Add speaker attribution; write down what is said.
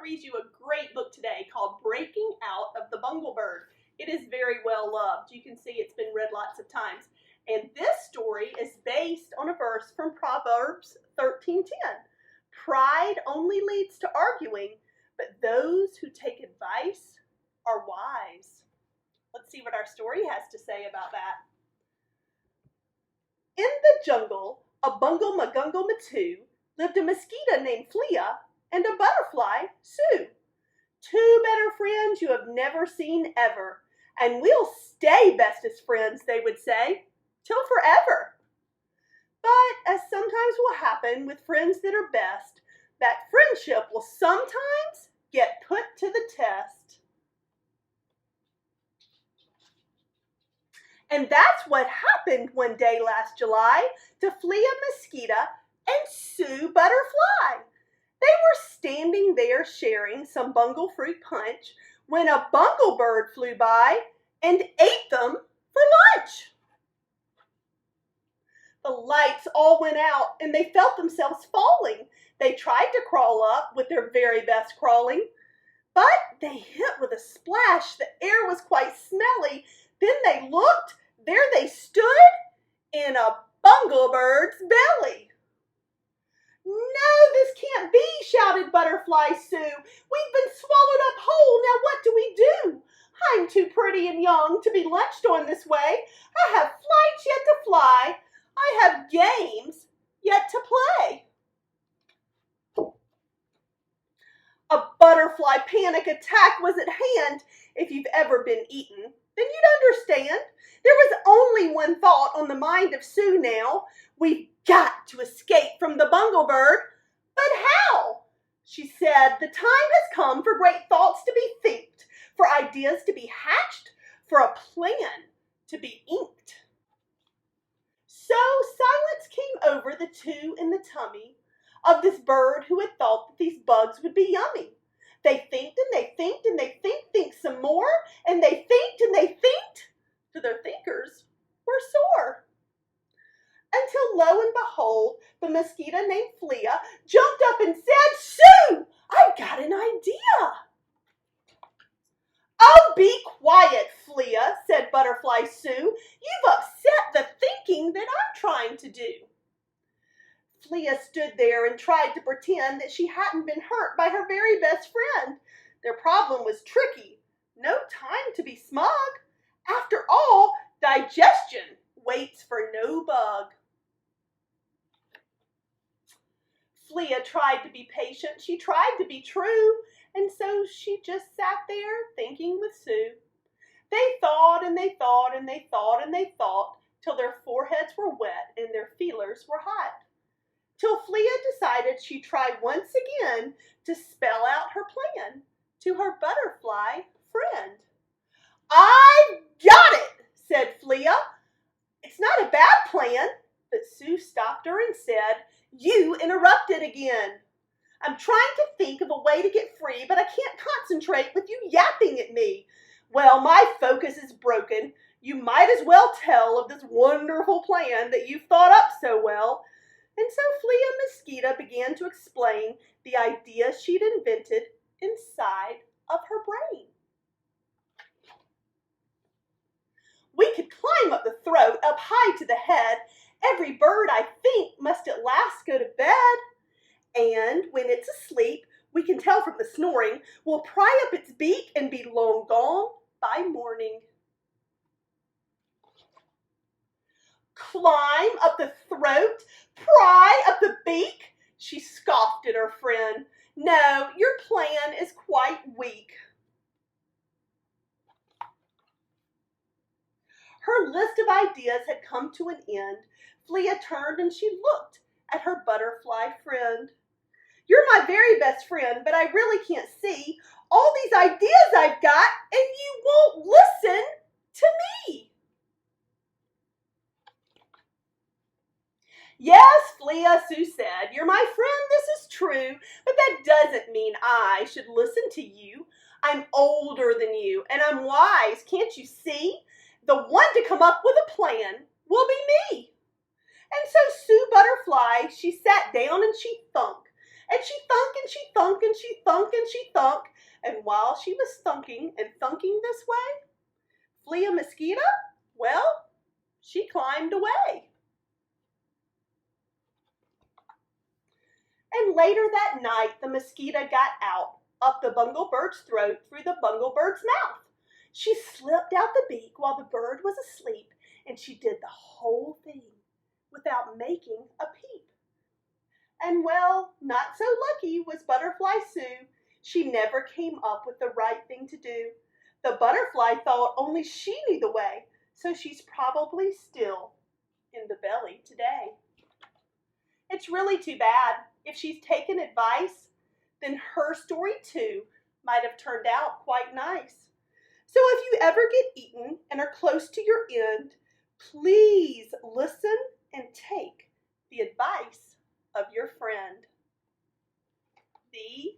Speaker 1: read you a great book today called Breaking Out of the Bungle Bird. It is very well loved. You can see it's been read lots of times. And this story is based on a verse from Proverbs 13:10. Pride only leads to arguing, but those who take advice are wise. Let's see what our story has to say about that. In the jungle, a bungle magungle matu lived a mosquito named Flea and a butterfly, Sue. Two better friends you have never seen ever, and we'll stay bestest friends, they would say, till forever. But as sometimes will happen with friends that are best, that friendship will sometimes get put to the test. And that's what happened one day last July to Flea Mosquito and Sue Butterfly. They were standing there sharing some bungle fruit punch when a bungle bird flew by and ate them for lunch. The lights all went out and they felt themselves falling. They tried to crawl up with their very best crawling, but they hit with a splash. The air was quite smelly. Then they looked, there they stood in a bungle bird's belly. No, this can't be, shouted Butterfly Sue. We've been swallowed up whole. Now what do we do? I'm too pretty and young to be lunched on this way. I have flights yet to fly. I have games yet to play. A butterfly panic attack was at hand. If you've ever been eaten, then you'd understand. There was only one thought on the mind of Sue now. We've got to escape from the bungle bird. But how? She said, the time has come for great thoughts to be thinked, for ideas to be hatched, for a plan to be inked. So silence came over the two in the tummy of this bird who had thought that these bugs would be yummy. They thinked and they thinked and they think some more, and they thinked and they thinked till their thinkers were sore. Until lo and behold, the mosquito named Flea jumped up and said, Sue, I've got an idea. Oh, be quiet, Flea, said Butterfly Sue. You've upset the thinking that I'm trying to do. Flea stood there and tried to pretend that she hadn't been hurt by her very best friend. Their problem was tricky. No time to be smug. After all, digestion waits for no bug. Flea tried to be patient. She tried to be true. And so she just sat there thinking with Sue. They thought and they thought and they thought and they thought till their foreheads were wet and their feelers were hot. Till Flea decided she'd try once again to spell out her plan to her butterfly friend. I've got it, said Flea. It's not a bad plan. But Sue stopped her and said, you interrupted again. I'm trying to think of a way to get free, but I can't concentrate with you yapping at me. Well, my focus is broken. You might as well tell of this wonderful plan that you've thought up so well. And so Flea Mosquito began to explain the idea she'd invented inside of her brain. We could climb up the throat, up high to the head. Every bird, I think, must at last go to bed. And when it's asleep, we can tell from the snoring, we'll pry up its beak and be long gone by morning. Climb up the throat, pry up the beak, she scoffed at her friend. No, your plan is quite weak. Her list of ideas had come to an end. Flea turned and she looked at her butterfly friend. You're my very best friend, but I really can't see all these ideas I've got, and you won't listen to me. Yes, Flea, Sue said, you're my friend, this is true, but that doesn't mean I should listen to you. I'm older than you, and I'm wise, can't you see? The one to come up with a plan will be me. And so Sue Butterfly, she sat down and she thunk. And she thunk and she thunk and she thunk and she thunk. And while she was thunking and thunking this way, Flea Mosquito, well, she climbed away. And later that night, the mosquito got out, up the Bungle Bird's throat through the Bungle Bird's mouth. She slipped out the beak while the bird was asleep, and she did the whole thing without making a peep. And well, not so lucky was Butterfly Sue. She never came up with the right thing to do. The butterfly thought only she knew the way, so she's probably still in the belly today. It's really too bad. If she's taken advice, then her story too might have turned out quite nice. So if you ever get eaten and are close to your end, please listen and take the advice of your friend. The